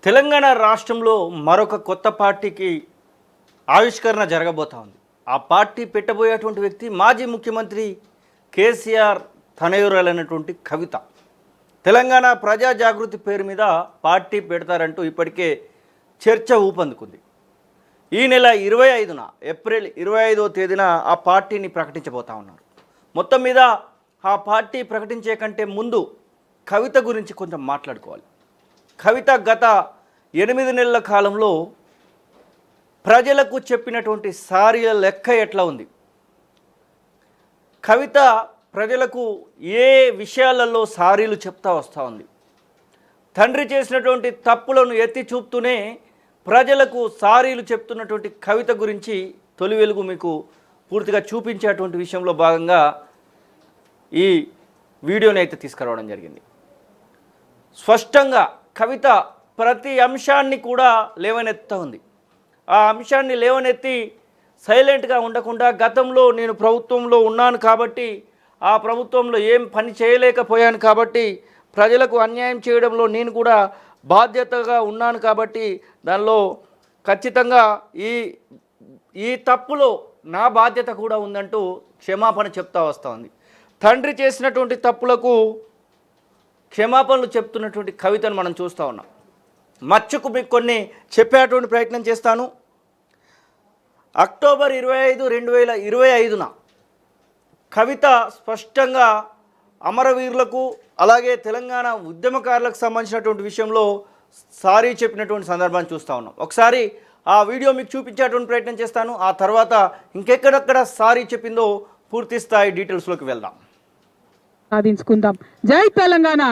తెలంగాణ రాష్ట్రంలో మరొక కొత్త పార్టీకి ఆవిష్కరణ జరగబోతా ఉంది. ఆ పార్టీ పెట్టబోయేటువంటి వ్యక్తి మాజీ ముఖ్యమంత్రి కేసీఆర్ తనయురాలైనటువంటి కవిత. తెలంగాణ ప్రజా జాగృతి పేరు మీద పార్టీ పెడతారంటూ ఇప్పటికే చర్చ ఊపందుకుంది. ఈ నెల 25న ఏప్రిల్ 25వ తేదీన ఆ పార్టీని ప్రకటించబోతా ఉన్నారు. మొత్తం మీద ఆ పార్టీ ప్రకటించే కంటే ముందు కవిత గురించి కొంచెం మాట్లాడుకోవాలి. కవిత గత 8 నెలల కాలంలో ప్రజలకు చెప్పినటువంటి సారీల లెక్క ఎట్లా ఉంది? కవిత ప్రజలకు ఏ విషయాలలో సారీలు చెప్తా వస్తూ ఉంది? తండ్రి చేసినటువంటి తప్పులను ఎత్తి చూపుతూనే ప్రజలకు సారీలు చెప్తున్నటువంటి కవిత గురించి తొలి వెలుగు మీకు పూర్తిగా చూపించేటువంటి విషయంలో భాగంగా ఈ వీడియోని అయితే తీసుకురావడం జరిగింది. స్పష్టంగా కవిత ప్రతి అంశాన్ని కూడా లేవనెత్తుతూ ఉంది. ఆ అంశాన్ని లేవనెత్తి సైలెంట్గా ఉండకుండా గతంలో నేను ప్రభుత్వంలో ఉన్నాను కాబట్టి, ఆ ప్రభుత్వంలో ఏం పని చేయలేకపోయాను కాబట్టి, ప్రజలకు అన్యాయం చేయడంలో నేను కూడా బాధ్యతగా ఉన్నాను కాబట్టి దానిలో ఖచ్చితంగా ఈ తప్పులో నా బాధ్యత కూడా ఉందంటూ క్షమాపణ చెప్తా వస్తూ ఉంది. తండ్రి చేసినటువంటి తప్పులకు క్షమాపణలు చెప్తున్నటువంటి కవితను మనం చూస్తూ ఉన్నాం. మచ్చుకు మీకు కొన్ని చెప్పేటువంటి ప్రయత్నం చేస్తాను. అక్టోబర్ 25, 2025న కవిత స్పష్టంగా అమరవీరులకు అలాగే తెలంగాణ ఉద్యమకారులకు సంబంధించినటువంటి విషయంలో సారీ చెప్పినటువంటి సందర్భాన్ని చూస్తూ ఉన్నాం. ఒకసారి ఆ వీడియో మీకు చూపించేటువంటి ప్రయత్నం చేస్తాను. ఆ తర్వాత ఇంకెక్కడెక్కడ సారీ చెప్పిందో పూర్తి స్థాయి డీటెయిల్స్లోకి వెళ్దాం. సాధించుకుందాం. జై తెలంగాణ.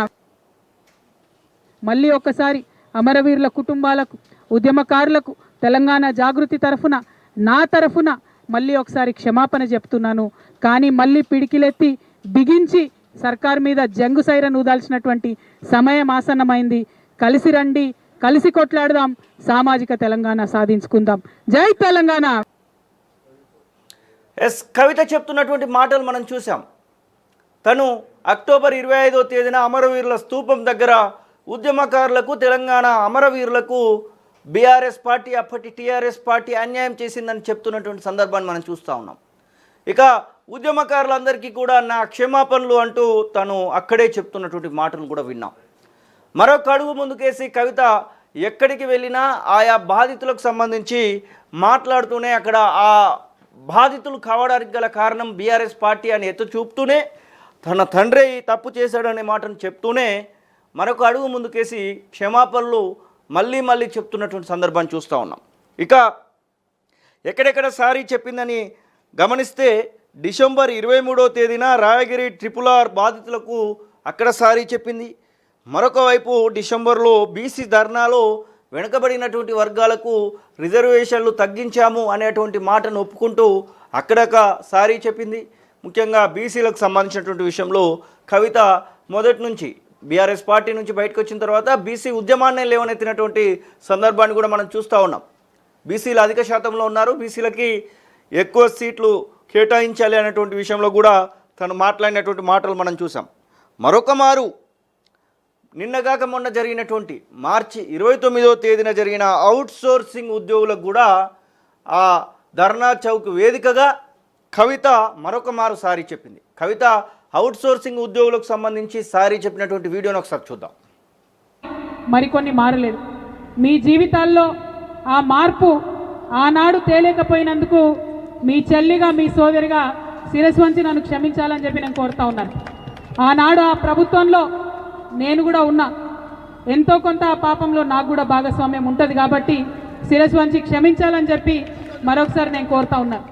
మళ్ళీ ఒక్కసారి అమరవీరుల కుటుంబాలకు, ఉద్యమకారులకు తెలంగాణ జాగృతి తరఫున, నా తరఫున మళ్ళీ ఒకసారి క్షమాపణ చెప్తున్నాను. కానీ మళ్ళీ పిడికిలెత్తి బిగించి సర్కార్ మీద జంగు సైరన్ ఊదాల్సినటువంటి సమయం ఆసన్నమైంది. కలిసి రండి, కలిసి కొట్లాడదాం, సామాజిక తెలంగాణ సాధించుకుందాం. జై తెలంగాణ. కవిత చెప్తున్నటువంటి మాటలు మనం చూసాం. తను అక్టోబర్ 25వ తేదీన అమరవీరుల స్తూపం దగ్గర ఉద్యమకారులకు, తెలంగాణ అమరవీరులకు బీఆర్ఎస్ పార్టీ, అప్పటి టీఆర్ఎస్ పార్టీ అన్యాయం చేసిందని చెప్తున్నటువంటి సందర్భాన్ని మనం చూస్తూ ఉన్నాం. ఇక ఉద్యమకారులందరికీ కూడా నా క్షమాపణలు అంటూ తను అక్కడే చెప్తున్నటువంటి మాటలు కూడా విన్నాం. మరొక అడుగు ముందుకేసి కవిత ఎక్కడికి వెళ్ళినా ఆయా బాధితులకు సంబంధించి మాట్లాడుతూనే అక్కడ ఆ బాధితులు కావడానికి గల కారణం బీఆర్ఎస్ పార్టీ అని ఎత్తు చూపుతూనే తన తండ్రి తప్పు చేశాడనే మాటను చెప్తూనే మరొక అడుగు ముందుకేసి క్షమాపణలు మళ్ళీ చెప్తున్నటువంటి సందర్భాన్ని చూస్తూ ఉన్నాం. ఇక ఎక్కడెక్కడ సారీ చెప్పిందని గమనిస్తే డిసెంబర్ 23వ తేదీన రాయగిరి RRR బాధితులకు అక్కడ సారీ చెప్పింది. మరొక వైపు డిసెంబర్లో బీసీ ధర్నాలో వెనుకబడినటువంటి వర్గాలకు రిజర్వేషన్లు తగ్గించాము అనేటువంటి మాటను ఒప్పుకుంటూ అక్కడొక సారీ చెప్పింది. ముఖ్యంగా బీసీలకు సంబంధించినటువంటి విషయంలో కవిత మొదటి నుంచి బీఆర్ఎస్ పార్టీ నుంచి బయటకు వచ్చిన తర్వాత బీసీ ఉద్యమాన్ని లేవనెత్తినటువంటి సందర్భాన్ని కూడా మనం చూస్తూ ఉన్నాం. బీసీలు అధిక శాతంలో ఉన్నారు, బీసీలకి ఎక్కువ సీట్లు కేటాయించాలి అనేటువంటి విషయంలో కూడా తను మాట్లాడినటువంటి మాటలు మనం చూసాం. మరొక మారు నిన్నగాక మొన్న జరిగినటువంటి మార్చి 29వ తేదీన జరిగిన అవుట్సోర్సింగ్ ఉద్యోగులకు కూడా ఆ ధర్నా చౌక్ వేదికగా కవిత మరొక మారు సారీ చెప్పింది. కవిత అవుట్సోర్సింగ్ ఉద్యోగులకు సంబంధించి సారీ చెప్పినటువంటి వీడియోని ఒకసారి చూద్దాం. మరికొన్ని మారలేదు. మీ జీవితాల్లో ఆ మార్పు ఆనాడు తేలేకపోయినందుకు మీ చెల్లిగా, మీ సోదరిగా శిరస్సు వంచి నన్ను క్షమించాలని చెప్పి నేను కోరుతా ఉన్నాను. ఆనాడు ఆ ప్రభుత్వంలో నేను కూడా ఉన్నా, ఎంతో కొంత ఆ పాపంలో నాకు కూడా భాగస్వామ్యం ఉంటుంది కాబట్టి శిరస్సు వంచి క్షమించాలని చెప్పి మరొకసారి నేను కోరుతా ఉన్నాను.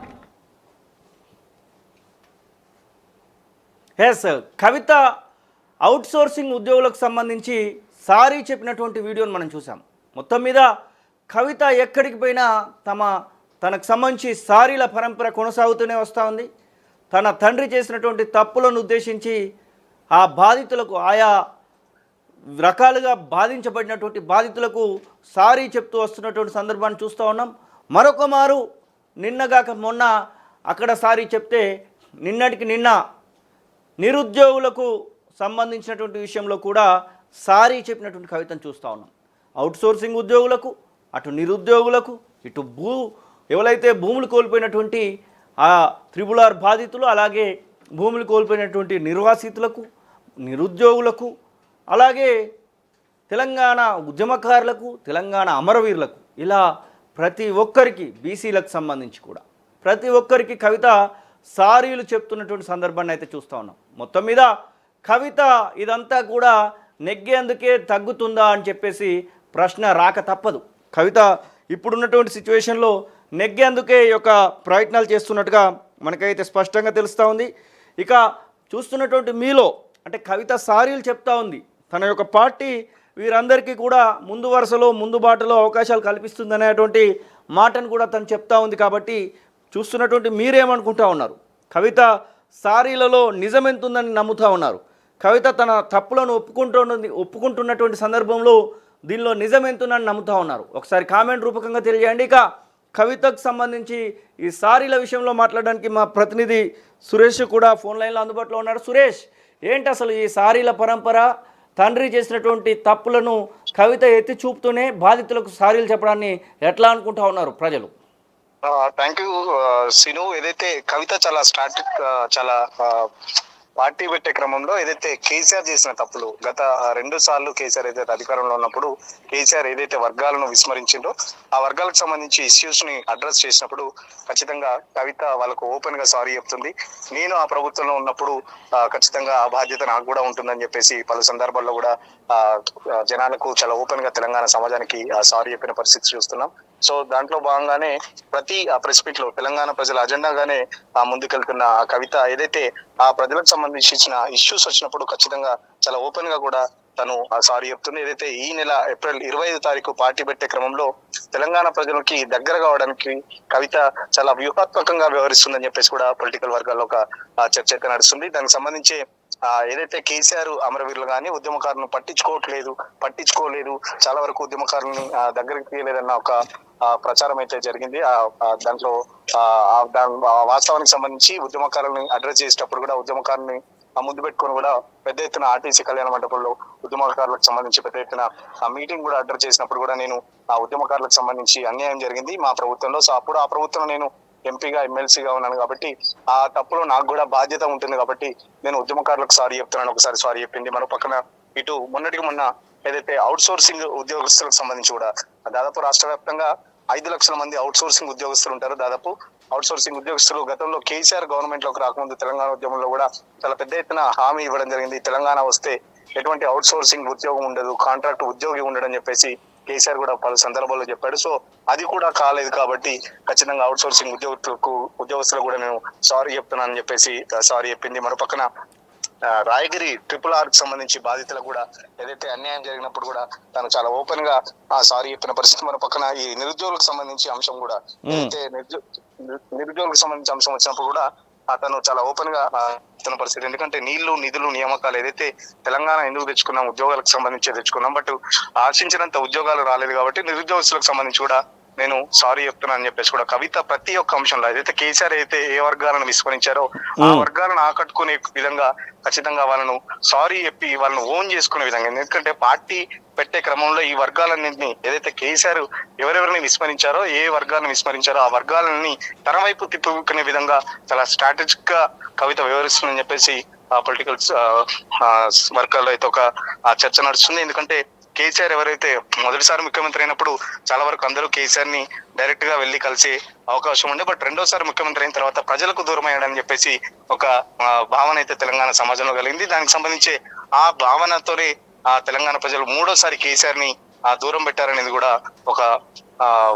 కవిత అవుట్సోర్సింగ్ ఉద్యోగులకు సంబంధించి సారీ చెప్పినటువంటి వీడియోని మనం చూసాం. మొత్తం మీద కవిత ఎక్కడికి పోయినా తనకు సంబంధించి సారీల పరంపర కొనసాగుతూనే వస్తూ ఉంది. తన తండ్రి చేసినటువంటి తప్పులను ఉద్దేశించి ఆ బాధితులకు, ఆయా రకాలుగా బాధించబడినటువంటి బాధితులకు సారీ చెప్తూ వస్తున్నటువంటి సందర్భాన్ని చూస్తూ ఉన్నాం. మరొక మారు నిన్నగాక మొన్న అక్కడ సారీ చెప్తే నిన్నటికి నిన్న నిరుద్యోగులకు సంబంధించినటువంటి విషయంలో కూడా సారీ చెప్పినటువంటి కవితను చూస్తూ ఉన్నాం. అవుట్సోర్సింగ్ ఉద్యోగులకు, అటు నిరుద్యోగులకు, ఇటు ఎవరైతే భూములు కోల్పోయినటువంటి ఆ త్రిబుల్ ఆర్ బాధితులు, అలాగే భూములు కోల్పోయినటువంటి నిర్వాసితులకు, నిరుద్యోగులకు, అలాగే తెలంగాణ ఉద్యమకారులకు, తెలంగాణ అమరవీరులకు, ఇలా ప్రతి ఒక్కరికి, బీసీలకు సంబంధించి కూడా ప్రతి ఒక్కరికి కవిత సారీలు చెప్తున్నటువంటి సందర్భాన్ని అయితే చూస్తూ ఉన్నాం. మొత్తం మీద కవిత ఇదంతా కూడా నెగ్గేందుకే తగ్గుతుందా అని చెప్పేసి ప్రశ్న రాక తప్పదు. కవిత ఇప్పుడున్నటువంటి సిచ్యువేషన్లో నెగ్గేందుకే ఈ యొక్క ప్రయత్నాలు చేస్తున్నట్టుగా మనకైతే స్పష్టంగా తెలుస్తూ ఉంది. ఇక చూస్తున్నటువంటి మీలో అంటే కవిత సారీలు చెప్తా ఉంది, తన యొక్క పార్టీ వీరందరికీ కూడా ముందు వరుసలో ముందు బాటలో అవకాశాలు కల్పిస్తుందనేటువంటి మాటను కూడా తను చెప్తా ఉంది. కాబట్టి చూస్తున్నటువంటి మీరేమనుకుంటా ఉన్నారు? కవిత సారీలలో నిజం ఎంతుందని నమ్ముతూ ఉన్నారు? కవిత తన తప్పులను ఒప్పుకుంటున్నటువంటి సందర్భంలో దీనిలో నిజం ఎంతుందని నమ్ముతూ ఉన్నారు? ఒకసారి కామెంట్ రూపకంగా తెలియజేయండి. ఇక కవితకు సంబంధించి ఈ సారీల విషయంలో మాట్లాడడానికి మా ప్రతినిధి సురేష్ కూడా ఫోన్ లైన్లో అందుబాటులో ఉన్నాడు. సురేష్, ఏంటి అసలు ఈ సారీల పరంపర? తండ్రి చేసినటువంటి తప్పులను కవిత ఎత్తి చూపుతూనే బాధితులకు సారీలు చెప్పడాన్ని ఎట్లా అనుకుంటా ఉన్నారు ప్రజలు? Thank you Sinu. ఏదైతే కవిత చాలా పార్టీ పెట్టే క్రమంలో ఏదైతే కేసీఆర్ చేసిన తప్పులు, గత 2 సార్లు కేసీఆర్ ఏదైతే అధికారంలో ఉన్నప్పుడు కేసీఆర్ ఏదైతే వర్గాలను విస్మరించిందో ఆ వర్గాలకు సంబంధించి ఇష్యూస్ ని అడ్రస్ చేసినప్పుడు ఖచ్చితంగా కవిత వాళ్ళకు ఓపెన్ గా సారీ చెప్తుంది. నేను ఆ ప్రభుత్వంలో ఉన్నప్పుడు ఖచ్చితంగా ఆ బాధ్యత నాకు కూడా ఉంటుందని చెప్పేసి పలు సందర్భాల్లో కూడా జనాలకు చాలా ఓపెన్ గా తెలంగాణ సమాజానికి సారీ చెప్పిన పరిస్థితి చూస్తున్నాం. సో దాంట్లో భాగంగానే ప్రతి ప్రెస్ మీట్ లో తెలంగాణ ప్రజల అజెండాగానే ముందుకెళ్తున్న ఆ కవిత ఏదైతే ఆ ప్రజలకు సంబంధించి ఇచ్చిన ఇష్యూస్ వచ్చినప్పుడు ఖచ్చితంగా చాలా ఓపెన్ గా కూడా తను సారీ చెప్తుంది. ఏదైతే ఈ నెల ఏప్రిల్ 25 తారీఖు పార్టీ పెట్టే క్రమంలో తెలంగాణ ప్రజలకి దగ్గర కావడానికి కవిత చాలా వ్యూహాత్మకంగా వ్యవహరిస్తుందని చెప్పేసి కూడా పొలిటికల్ వర్గాల్లో ఒక చర్చ అయితే నడుస్తుంది. దానికి సంబంధించి ఏదైతే కేసీఆర్ అమరవీరులు కానీ ఉద్యమకారులను పట్టించుకోలేదు, చాలా వరకు ఉద్యమకారులని దగ్గరికి తీయలేదన్న ఒక ప్రచారం అయితే జరిగింది. దాంట్లో వాస్తవానికి సంబంధించి ఉద్యమకారులని అడ్రస్ చేసేటప్పుడు కూడా ఉద్యమకారుని ముందు పెట్టుకొని కూడా పెద్ద ఎత్తున ఆర్టీసీ కళ్యాణ మండపంలో ఉద్యమకారులకు సంబంధించి పెద్ద ఎత్తున మీటింగ్ కూడా అడ్రస్ చేసినప్పుడు కూడా నేను ఆ ఉద్యమకారులకు సంబంధించి అన్యాయం జరిగింది మా ప్రభుత్వంలో. సో అప్పుడు ఆ ప్రభుత్వంలో నేను ఎంపీగా ఎమ్మెల్సీగా ఉన్నాను కాబట్టి ఆ తప్పులో నాకు కూడా బాధ్యత ఉంటుంది కాబట్టి నేను ఉద్యమకారులకు సారీ చెప్తున్నాను. ఒకసారి సారీ చెప్పింది. మరో పక్కన ఇటు మొన్న ఏదైతే అవుట్ సోర్సింగ్ ఉద్యోగస్తులకు సంబంధించి కూడా దాదాపు రాష్ట్ర వ్యాప్తంగా 5 లక్షల మంది అవుట్ సోర్సింగ్ ఉద్యోగస్తులు ఉంటారు. దాదాపు అవుట్ సోర్సింగ్ ఉద్యోగస్తులు గతంలో కేసీఆర్ గవర్నమెంట్ లోకి రాకముందు తెలంగాణ ఉద్యమంలో కూడా చాలా పెద్ద ఎత్తున హామీ ఇవ్వడం జరిగింది. తెలంగాణ వస్తే ఎటువంటి అవుట్ సోర్సింగ్ ఉద్యోగం ఉండదు, కాంట్రాక్ట్ ఉద్యోగి ఉండడం చెప్పేసి కేసీఆర్ కూడా పలు సందర్భాల్లో చెప్పాడు. సో అది కూడా కాలేదు కాబట్టి ఖచ్చితంగా అవుట్ సోర్సింగ్ ఉద్యోగస్తులకు కూడా నేను సారీ చెప్తున్నానని చెప్పేసి సారీ చెప్పింది. మరో పక్కన రాయగిరి RRR కి సంబంధించి బాధితులకు కూడా ఏదైతే అన్యాయం జరిగినప్పుడు కూడా తను చాలా ఓపెన్ గా సారీ చెప్పిన పరిస్థితి. మరో పక్కన ఈ నిరుద్యోగులకు సంబంధించి అంశం కూడా ఏదైతే నిరుద్యోగులకు సంబంధించి అంశం వచ్చినప్పుడు కూడా అతను చాలా ఓపెన్ గా తన పరిస్థితి. ఎందుకంటే నీళ్లు, నిధులు, నియామకాలు ఏదైతే తెలంగాణ ఎందుకు తెచ్చుకున్నాం, ఉద్యోగాలకు సంబంధించి తెచ్చుకున్నాం, బట్ ఆశించినంత ఉద్యోగాలు రాలేదు కాబట్టి నిరుద్యోగస్తులకు సంబంధించి కూడా నేను సారీ చెప్తున్నాను అని చెప్పేసి కూడా కవిత ప్రతి ఒక్క అంశంలో ఏదైతే కేసీఆర్ అయితే ఏ వర్గాలను విస్మరించారో ఆ వర్గాలను ఆకట్టుకునే విధంగా ఖచ్చితంగా వాళ్ళను సారీ చెప్పి వాళ్ళను ఓన్ చేసుకునే విధంగా, ఎందుకంటే పార్టీ పెట్టే క్రమంలో ఈ వర్గాలన్నింటినీ ఏదైతే కేసీఆర్ ఎవరెవరిని విస్మరించారో, ఏ వర్గాలను విస్మరించారో ఆ వర్గాలని తన వైపు తిప్పుకునే విధంగా చాలా స్ట్రాటజిక్ గా కవిత వ్యవహరిస్తుందని చెప్పేసి పొలిటికల్ వర్గాల్లో అయితే ఒక చర్చ నడుస్తుంది. ఎందుకంటే కేసీఆర్ ఎవరైతే మొదటిసారి ముఖ్యమంత్రి అయినప్పుడు చాలా వరకు అందరూ కేసీఆర్ ని డైరెక్ట్ గా వెళ్లి కలిసే అవకాశం ఉండే, బట్ రెండోసారి ముఖ్యమంత్రి అయిన తర్వాత ప్రజలకు దూరం అయ్యాడని చెప్పేసి ఒక భావన అయితే తెలంగాణ సమాజంలో కలిగింది. దానికి సంబంధించి ఆ భావనతోనే తెలంగాణ ప్రజలు మూడోసారి కేసీఆర్ ని దూరం పెట్టారనేది కూడా ఒక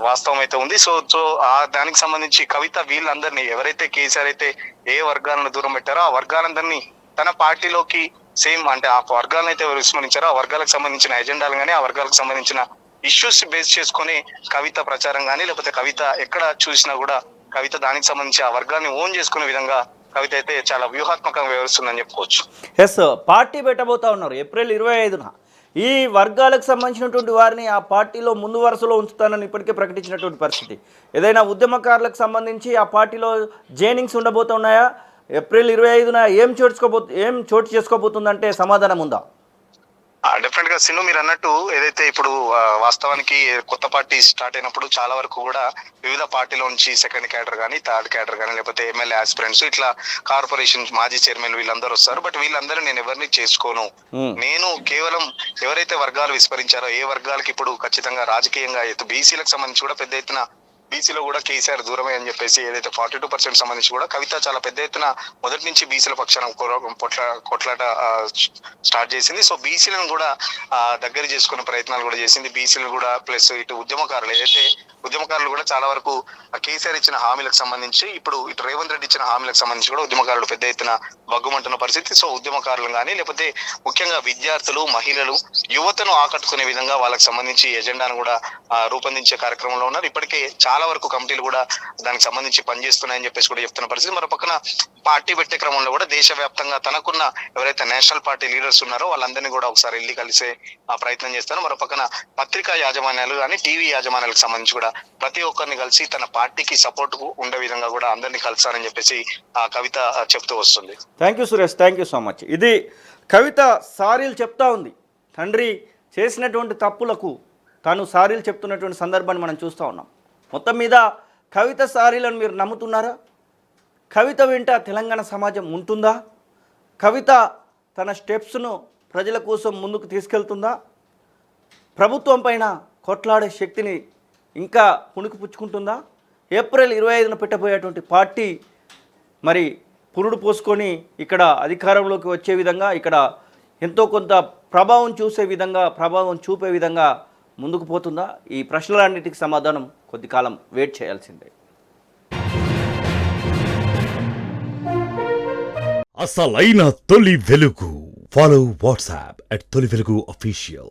వాస్తవం అయితే ఉంది. సో దానికి సంబంధించి కవిత వీళ్ళందరినీ ఎవరైతే కేసీఆర్ అయితే ఏ వర్గాలను దూరం పెట్టారో ఆ వర్గాలందరినీ తన పార్టీలోకి సేమ్ అంటే ఆ వర్గాలను అయితే విస్మరించారో ఆ వర్గాలకు సంబంధించిన ఎజెండాలు కానీ ఆ వర్గాలకు సంబంధించిన ఇష్యూస్ బేస్ చేసుకుని కవిత ప్రచారం కానీ లేకపోతే కవిత ఎక్కడ చూసినా కూడా కవిత దానికి సంబంధించి ఆ వర్గాన్ని ఓన్ చేసుకునే విధంగా కవిత అయితే చాలా వ్యూహాత్మకంగా వ్యవహరిస్తుందని చెప్పుకోవచ్చు. ఎస్, పార్టీ పెట్టబోతా ఉన్నారు ఏప్రిల్ 25న. ఈ వర్గాలకు సంబంధించినటువంటి వారిని ఆ పార్టీలో ముందు వరుసలో ఉంచుతానని ఇప్పటికే ప్రకటించినటువంటి పరిస్థితి. ఏదైనా ఉద్యమకారులకు సంబంధించి ఆ పార్టీలో జైనింగ్స్ ఉండబోతున్నాయా? ఏప్రిల్ 25న ఏం చోటు చేసుకోబోతుందంటే సమాధానం ఉందా? డెఫినెట్ గా సిను మీరు అన్నట్టు ఏదైతే ఇప్పుడు వాస్తవానికి కొత్త పార్టీ స్టార్ట్ అయినప్పుడు చాలా వరకు కూడా వివిధ పార్టీలో నుంచి సెకండ్ క్యాడర్ కానీ థర్డ్ క్యాడర్ కానీ లేకపోతే ఎమ్మెల్యే ఆస్పిరెంట్స్ ఇట్లా కార్పొరేషన్ మాజీ చైర్మన్ వీళ్ళందరూ వస్తారు. బట్ వీళ్ళందరూ నేను ఎవరిని చేసుకోను, నేను కేవలం ఎవరైతే వర్గాలు విస్మరించారో ఏ వర్గాలకి ఇప్పుడు ఖచ్చితంగా రాజకీయంగా బీసీలకు సంబంధించి కూడా పెద్ద ఎత్తున బీసీలో కూడా కేసీఆర్ దూరమే అని చెప్పేసి ఏదైతే 42% సంబంధించి కూడా కవిత చాలా పెద్ద ఎత్తున మొదటి నుంచి బీసీల పక్షాన కొట్లాట స్టార్ట్ చేసింది. సో బీసీలను కూడా దగ్గర చేసుకునే ప్రయత్నాలు కూడా చేసింది. బీసీలు కూడా ప్లస్ ఇటు ఉద్యమకారులు ఏదైతే ఉద్యమకారులు కూడా చాలా వరకు కేసీఆర్ ఇచ్చిన హామీలకు సంబంధించి ఇప్పుడు ఇటు రేవంత్ రెడ్డి ఇచ్చిన హామీలకు సంబంధించి కూడా ఉద్యమకారులు పెద్ద ఎత్తున బగ్గుమంటున్న పరిస్థితి. సో ఉద్యమకారులు కానీ లేకపోతే ముఖ్యంగా విద్యార్థులు, మహిళలు, యువతను ఆకట్టుకునే విధంగా వాళ్ళకి సంబంధించి ఎజెండాను కూడా రూపొందించే కార్యక్రమంలో ఉన్నారు. ఇప్పటికే చాలా వరకు కమిటీలు కూడా దానికి సంబంధించి పనిచేస్తున్నాయని చెప్పేసి కూడా చెప్తున్న పరిస్థితి. మరో పక్కన పార్టీ పెట్టే క్రమంలో కూడా దేశవ్యాప్తంగా తనకున్న ఎవరైతే నేషనల్ పార్టీ లీడర్స్ ఉన్నారో వాళ్ళందరినీ కూడా ఒకసారి వెళ్ళి కలిసే ప్రయత్నం చేస్తారు. మరో పక్కన పత్రికా యాజమాన్యాలు కానీ టీవీ యాజమాన్యాలకు సంబంధించి కూడా ప్రతి ఒక్కరిని కలిసి తన పార్టీకి సపోర్ట్ ఉండే విధంగా కూడా అందరినీ కలిసారని చెప్పేసి కవిత చెప్తూ వస్తుంది. Thank you Suresh, thank you so much. ఇది కవిత సారీలు చెప్తా ఉంది. తండ్రి చేసినటువంటి తప్పులకు తాను సారీలు చెప్తున్నటువంటి సందర్భాన్ని మనం చూస్తూ ఉన్నాం. మొత్తం మీద కవిత సారీలను మీరు నమ్ముతున్నారా? కవిత వెంట తెలంగాణ సమాజం ఉంటుందా? కవిత తన స్టెప్స్ను ప్రజల కోసం ముందుకు తీసుకెళ్తుందా? ప్రభుత్వం పైన కొట్లాడే శక్తిని ఇంకా పుణుకుపుచ్చుకుంటుందా? ఏప్రిల్ 25న పెట్టబోయేటువంటి పార్టీ మరి పురుడు పోసుకొని ఇక్కడ అధికారంలోకి వచ్చే విధంగా, ఇక్కడ ఎంతో కొంత ప్రభావం చూపే విధంగా ముందుకు పోతుందా? ఈ ప్రశ్నలన్నిటికీ సమాధానం కొద్ది కాలం వెయిట్ చేయాల్సిందే. అసలైన తొలి వెలుగు. ఫాలో వాట్సాప్ @తొలి వెలుగు official.